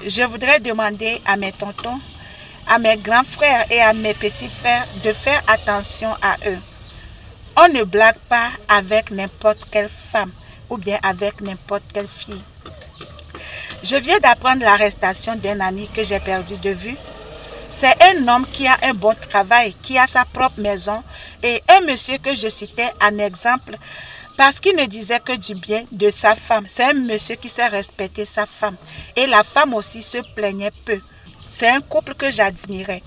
je voudrais demander à mes tontons, à mes grands frères et à mes petits frères de faire attention à eux. On ne blague pas avec n'importe quelle femme ou bien avec n'importe quelle fille. Je viens d'apprendre l'arrestation d'un ami que j'ai perdu de vue. C'est un homme qui a un bon travail, qui a sa propre maison et un monsieur que je citais en exemple parce qu'il ne disait que du bien de sa femme. C'est un monsieur qui sait respecter sa femme et la femme aussi se plaignait peu. C'est un couple que j'admirais.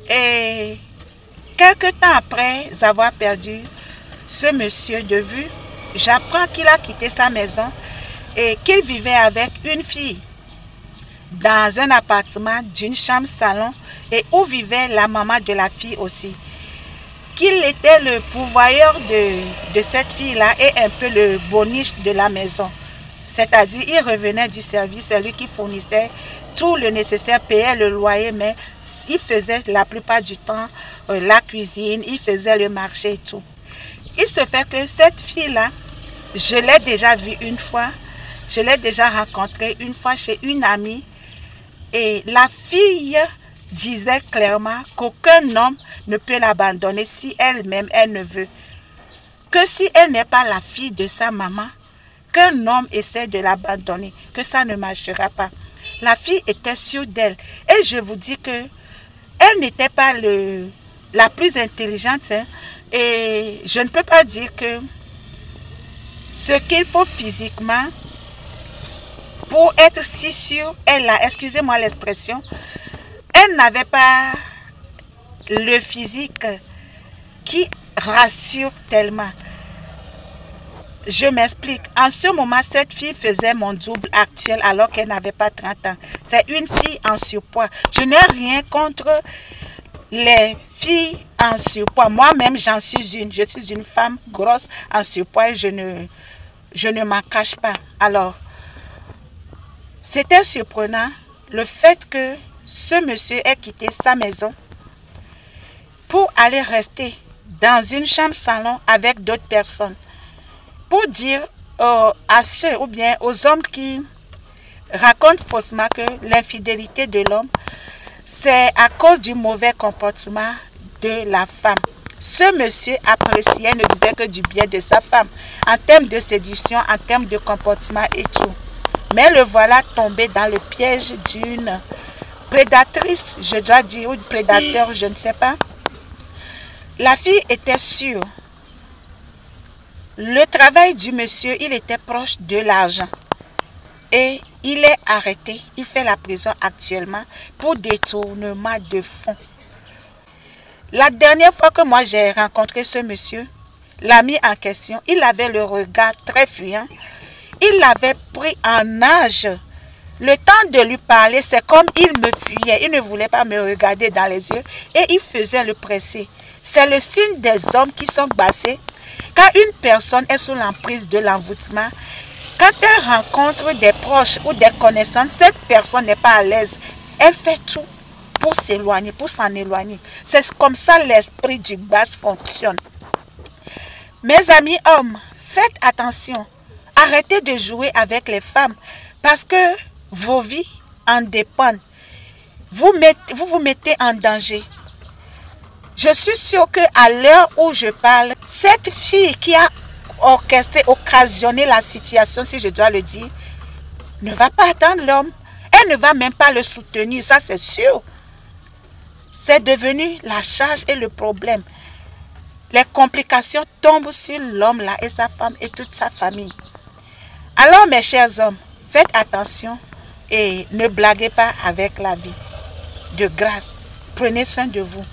Et quelque temps après avoir perdu ce monsieur de vue, j'apprends qu'il a quitté sa maison et qu'il vivait avec une fille dans un appartement d'une chambre-salon et où vivait la maman de la fille aussi. Qu'il était le pourvoyeur de cette fille-là et un peu le boniche de la maison. C'est-à-dire, il revenait du service, c'est lui qui fournissait tout le nécessaire, payait le loyer, mais il faisait la plupart du temps la cuisine, il faisait le marché et tout. Il se fait que cette fille-là, je l'ai déjà vue une fois, je l'ai déjà rencontrée une fois chez une amie et la fille disait clairement qu'aucun homme ne peut l'abandonner si elle-même elle ne veut. Que si elle n'est pas la fille de sa maman, qu'un homme essaie de l'abandonner, que ça ne marchera pas. La fille était sûre d'elle et je vous dis que elle n'était pas la plus intelligente hein, et je ne peux pas dire que ce qu'il faut physiquement pour être si sûre, elle a, excusez-moi l'expression, elle n'avait pas le physique qui rassure tellement. Je m'explique. En ce moment, cette fille faisait mon double actuel alors qu'elle n'avait pas 30 ans. C'est une fille en surpoids. Je n'ai rien contre les filles en surpoids. Moi-même, j'en suis une. Je suis une femme grosse en surpoids et je ne m'en cache pas. Alors, c'était surprenant le fait que ce monsieur ait quitté sa maison pour aller rester dans une chambre-salon avec d'autres personnes. Pour dire à ceux ou bien aux hommes qui racontent faussement que l'infidélité de l'homme, c'est à cause du mauvais comportement de la femme. Ce monsieur appréciait, ne disait que du bien de sa femme, en termes de séduction, en termes de comportement et tout. Mais le voilà tombé dans le piège d'une prédatrice, je dois dire, ou prédateur, je ne sais pas. La fille était sûre. Le travail du monsieur, il était proche de l'argent. Et il est arrêté. Il fait la prison actuellement pour détournement de fonds. La dernière fois que moi j'ai rencontré ce monsieur, l'ami en question, il avait le regard très fuyant. Il l'avait pris en âge. Le temps de lui parler, c'est comme il me fuyait. Il ne voulait pas me regarder dans les yeux et il faisait le presser. C'est le signe des hommes qui sont bassés. Quand une personne est sous l'emprise de l'envoûtement, quand elle rencontre des proches ou des connaissances, cette personne n'est pas à l'aise. Elle fait tout pour s'éloigner, pour s'en éloigner. C'est comme ça l'esprit du bas fonctionne. Mes amis hommes, faites attention. Arrêtez de jouer avec les femmes parce que vos vies en dépendent. Vous vous mettez en danger. Je suis sûre qu'à l'heure où je parle, cette fille qui a orchestré, occasionné la situation, si je dois le dire, ne va pas attendre l'homme. Elle ne va même pas le soutenir, ça c'est sûr. C'est devenu la charge et le problème. Les complications tombent sur l'homme là et sa femme et toute sa famille. Alors mes chers hommes, faites attention et ne blaguez pas avec la vie. De grâce, prenez soin de vous.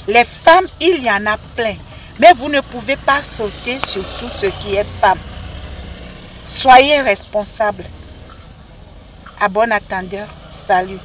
Les femmes, il y en a plein. Mais vous ne pouvez pas sauter sur tout ce qui est femme. Soyez responsables. À bon attendeur, salut.